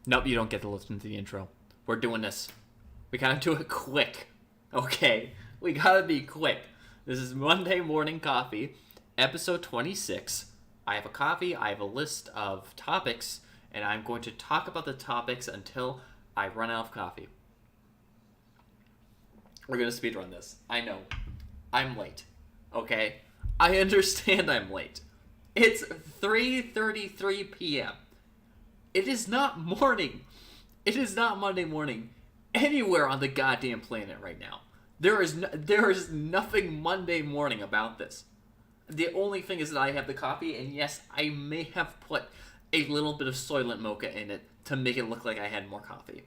Nope, you don't get to listen to the intro. We're doing this. We gotta do it quick. Okay? We gotta be quick. This is Monday Morning Coffee, episode 26. I have a coffee, I have a list of topics, and I'm going to talk about the topics until I run out of coffee. We're gonna speedrun this. I know. I'm late. Okay? I understand I'm late. It's 3:33 p.m. It is not morning. It is not Monday morning anywhere on the goddamn planet right now. There is nothing Monday morning about this. The only thing is that I have the coffee, and yes, I may have put a little bit of Soylent Mocha in it to make it look like I had more coffee.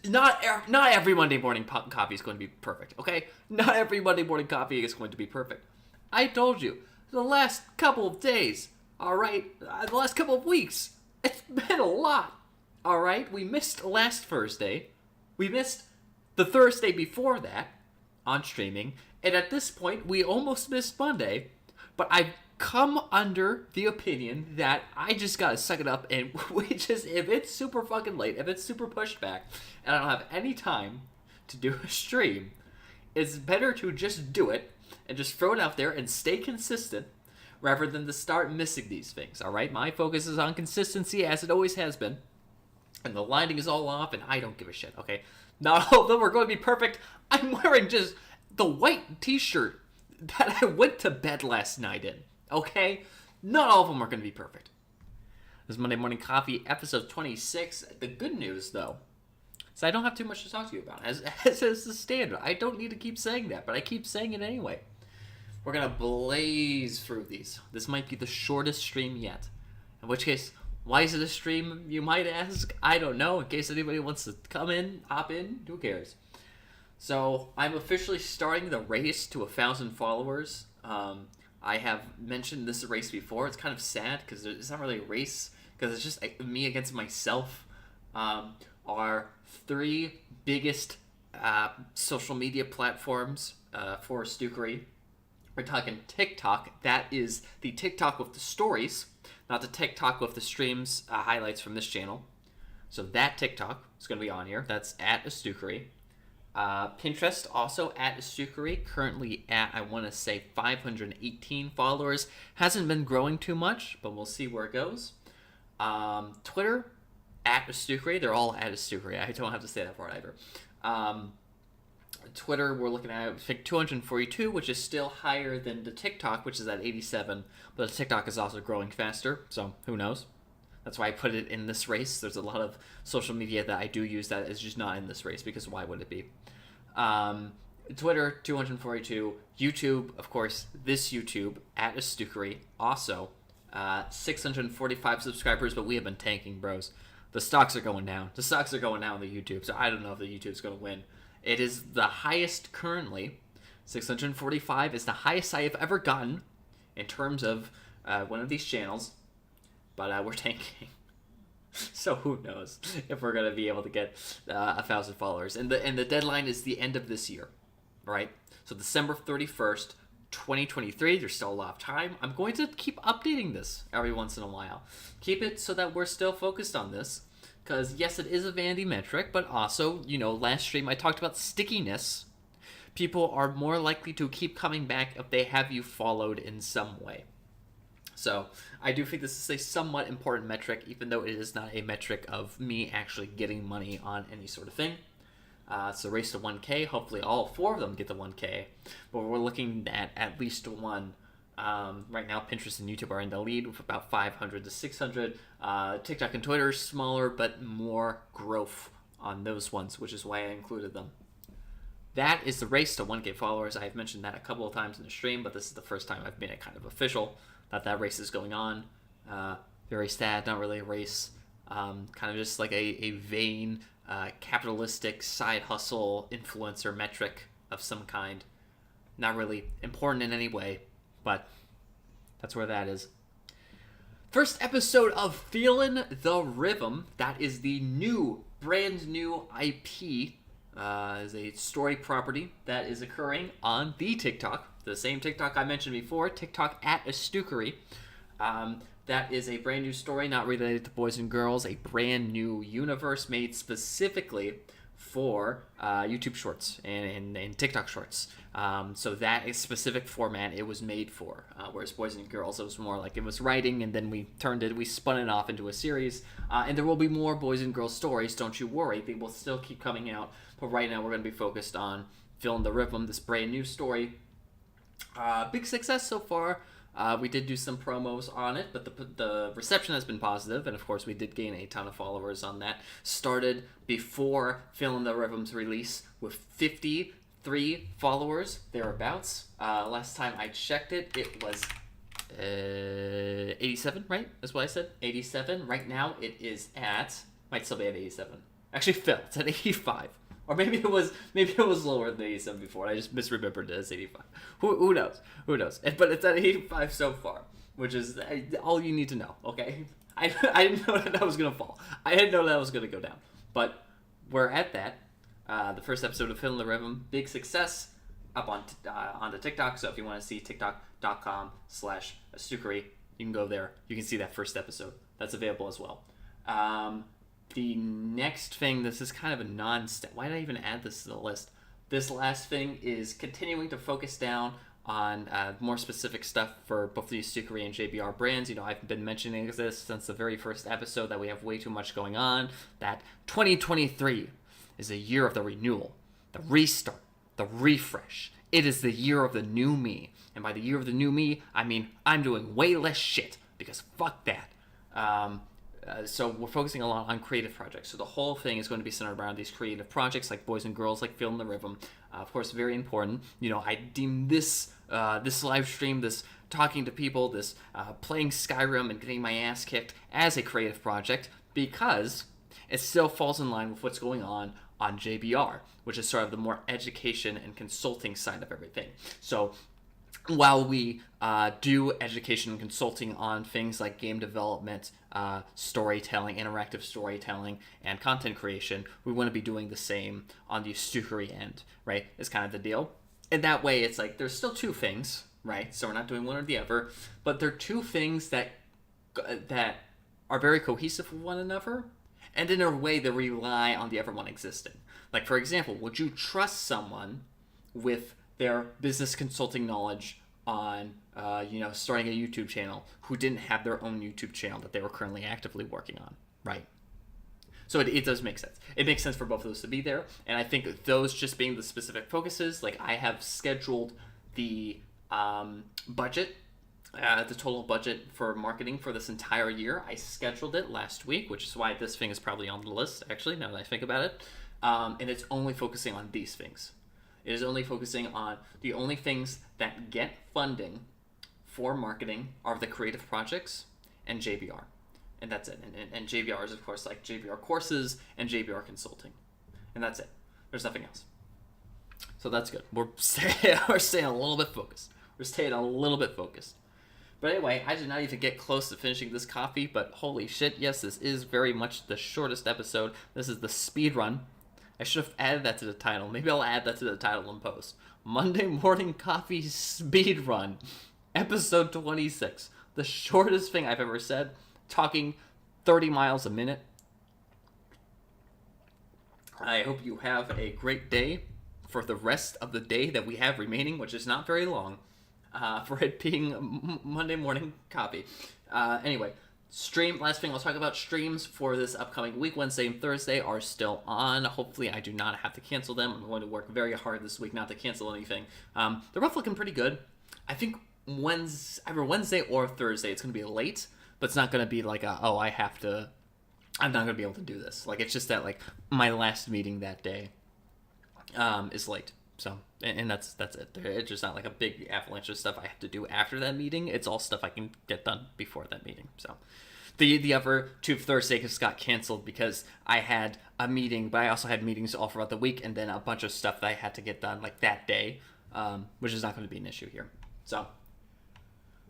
Not every Monday morning coffee is going to be perfect, okay? Not every Monday morning coffee is going to be perfect. I told you, the last couple of days, alright? The last couple of weeks, it's been a lot, alright? We missed last Thursday. We missed the Thursday before that on streaming. And at this point, we almost missed Monday. But I've come under the opinion that I just gotta suck it up and if it's super fucking late, if it's super pushed back, and I don't have any time to do a stream, it's better to just do it and just throw it out there and stay consistent rather than to start missing these things, alright? My focus is on consistency as it always has been. And the lighting is all off and I don't give a shit, okay? Not all of them are going to be perfect. I'm wearing just the white t-shirt that I went to bed last night in, okay? Not all of them are going to be perfect. This is Monday Morning Coffee, episode 26. The good news, though, is I don't have too much to talk to you about. As is the standard. I don't need to keep saying that, but I keep saying it anyway. We're going to blaze through these. This might be the shortest stream yet. In which case, why is it a stream, you might ask? I don't know. In case anybody wants to come in, hop in, who cares? So, I'm officially starting the race to 1,000 followers. I have mentioned this race before. It's kind of sad because it's not really a race, because it's just me against myself. Our three biggest social media platforms for Stukery. We're talking TikTok. That is the TikTok with the stories, not the TikTok with the streams highlights from this channel. So that TikTok is going to be on here. That's at Astukery. Pinterest also at Astukery. Currently at, I want to say, 518 followers. Hasn't been growing too much, but we'll see where it goes. Twitter at Astukery. They're all at Astukery. I don't have to say that part either. Twitter, we're looking at, I think, 242, which is still higher than the TikTok, which is at 87. But the TikTok is also growing faster, so who knows? That's why I put it in this race. There's a lot of social media that I do use that is just not in this race, because why would it be? Twitter, 242. YouTube, of course, this YouTube, at Astukery, also 645 subscribers, but we have been tanking, bros. The stocks are going down. The stocks are going down on the YouTube, so I don't know if the YouTube's going to win. It is the highest currently. 645 is the highest I have ever gotten in terms of one of these channels. But we're tanking. So who knows if we're going to be able to get 1,000 followers. And the deadline is the end of this year, right? So December 31st, 2023. There's still a lot of time. I'm going to keep updating this every once in a while. Keep it so that we're still focused on this. Because, yes, it is a vanity metric, but also, you know, last stream I talked about stickiness. People are more likely to keep coming back if they have you followed in some way. So, I do think this is a somewhat important metric, even though it is not a metric of me actually getting money on any sort of thing. It's a race to 1K. Hopefully all 4 of them get the 1K. But we're looking at least one. Right now, Pinterest and YouTube are in the lead with about 500 to 600. TikTok and Twitter are smaller, but more growth on those ones, which is why I included them. That is the race to 1K followers. I've mentioned that a couple of times in the stream, but this is the first time I've made it kind of official that race is going on. Very sad, not really a race. Kind of just like a vain, capitalistic side hustle influencer metric of some kind. Not really important in any way. But that's where that is. First episode of Feelin' the Rhythm. That is the brand new IP. Is a story property that is occurring on the TikTok. The same TikTok I mentioned before. TikTok at Astukery. That is a brand new story, not related to boys and girls, a brand new universe made specifically for YouTube Shorts and TikTok Shorts. So that is specific format it was made for. Whereas Boys and Girls, it was more like it was writing, and then we spun it off into a series. And there will be more Boys and Girls stories, don't you worry. They will still keep coming out. But right now we're going to be focused on Phil and the Rhythm, this brand new story. Big success so far. We did do some promos on it, but the reception has been positive, and of course we did gain a ton of followers on that. Started before Phil and the Rhythm's release with 53 followers, thereabouts. Last time I checked it, it was 87, right? That's what I said, 87. Right now it is at, might still be at 87. Actually, Phil, it's at 85. Or maybe it was lower than 87 before. I just misremembered it as 85. Who knows? Who knows? But it's at 85 so far, which is all you need to know. Okay, I didn't know that was gonna fall. I didn't know that was gonna go down. But we're at that. The first episode of Phil and the Rhythm, big success, up on the TikTok. So if you want to see TikTok.com/Astukery, you can go there. You can see that first episode. That's available as well. The next thing, this is kind of a non-step. Why did I even add this to the list? This last thing is continuing to focus down on more specific stuff for both the Astukery and JBR brands. You know, I've been mentioning this since the very first episode that we have way too much going on, that 2023 is a year of the renewal, the restart, the refresh. It is the year of the new me. And by the year of the new me, I mean I'm doing way less shit, because fuck that. So we're focusing a lot on creative projects. So the whole thing is going to be centered around these creative projects, like Boys and Girls, like Phil and the Rhythm. Of course, very important. You know, I deem this live stream, this talking to people, this playing Skyrim and getting my ass kicked as a creative project, because it still falls in line with what's going on JBR, which is sort of the more education and consulting side of everything. So while we do education and consulting on things like game development, storytelling, interactive storytelling, and content creation, we want to be doing the same on the Astukery end, right? Is kind of the deal. And that way, it's like there's still two things, right? So we're not doing one or the other, but they're two things that are very cohesive with one another, and in a way they rely on the other one existing. Like, for example, would you trust someone with their business consulting knowledge on, starting a YouTube channel who didn't have their own YouTube channel that they were currently actively working on, right? So it does make sense. It makes sense for both of those to be there, and I think those just being the specific focuses, like I have scheduled the budget, the total budget for marketing for this entire year. I scheduled it last week, which is why this thing is probably on the list, actually, now that I think about it, and it's only focusing on these things. It is only focusing on the only things that get funding for marketing are the creative projects and JBR. And that's it. And JBR is, of course, like JBR courses and JBR consulting. And that's it. There's nothing else. So that's good. We're staying a little bit focused. We're staying a little bit focused. But anyway, I did not even get close to finishing this coffee, but holy shit, yes, this is very much the shortest episode. This is the speed run. I should have added that to the title. Maybe I'll add that to the title in post. Monday Morning Coffee Speed Run, episode 26. The shortest thing I've ever said, talking 30 miles a minute. I hope you have a great day for the rest of the day that we have remaining, which is not very long, for it being Monday Morning Coffee. Anyway. Last thing I'll talk about, streams for this upcoming week, Wednesday and Thursday, are still on. Hopefully I do not have to cancel them. I'm going to work very hard this week not to cancel anything. They're both looking pretty good. I think either Wednesday or Thursday, it's going to be late, but it's not going to be like I'm not going to be able to do this. Like, it's just that, like, my last meeting that day is late. So, and that's it. It's just not like a big avalanche of stuff I have to do after that meeting. It's all stuff I can get done before that meeting. So, the other two Thursdays got canceled because I had a meeting, but I also had meetings all throughout the week, and then a bunch of stuff that I had to get done like that day, which is not going to be an issue here. So,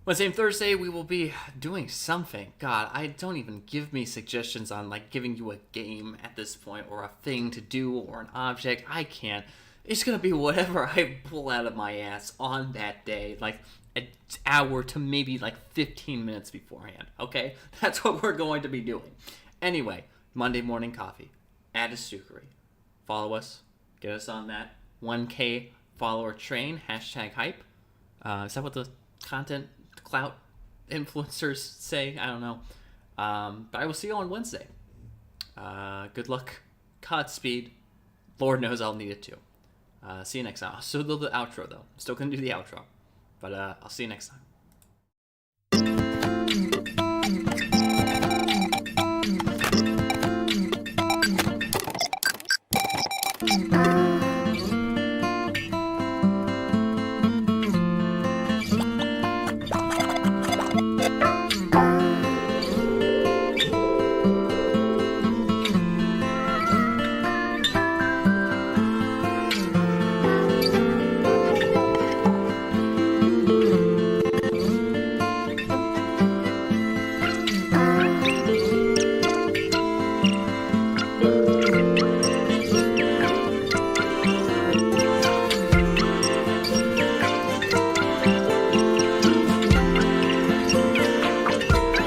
Wednesday and Thursday, we will be doing something. God, I don't even give me suggestions on like giving you a game at this point, or a thing to do, or an object. I can't. It's going to be whatever I pull out of my ass on that day. Like, an hour to maybe like 15 minutes beforehand. Okay, that's what we're going to be doing. Anyway, Monday Morning Coffee at Astukery. Follow us. Get us on that 1K follower train. #hype. Is that what the content clout influencers say? I don't know. But I will see you on Wednesday. Good luck. Godspeed. Lord knows I'll need it too. See you next time. I'll still do the outro though. Still gonna do the outro. But I'll see you next time.